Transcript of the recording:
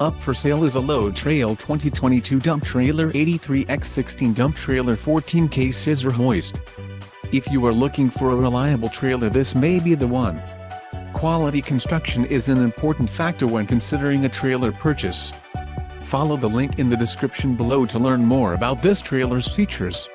Up for sale is a Load Trail 2022 dump trailer 83x16 dump trailer 14K Scissor hoist. If you are looking for a reliable trailer, this may be the one. Quality construction is an important factor when considering a trailer purchase. Follow the link in the description below to learn more about this trailer's features.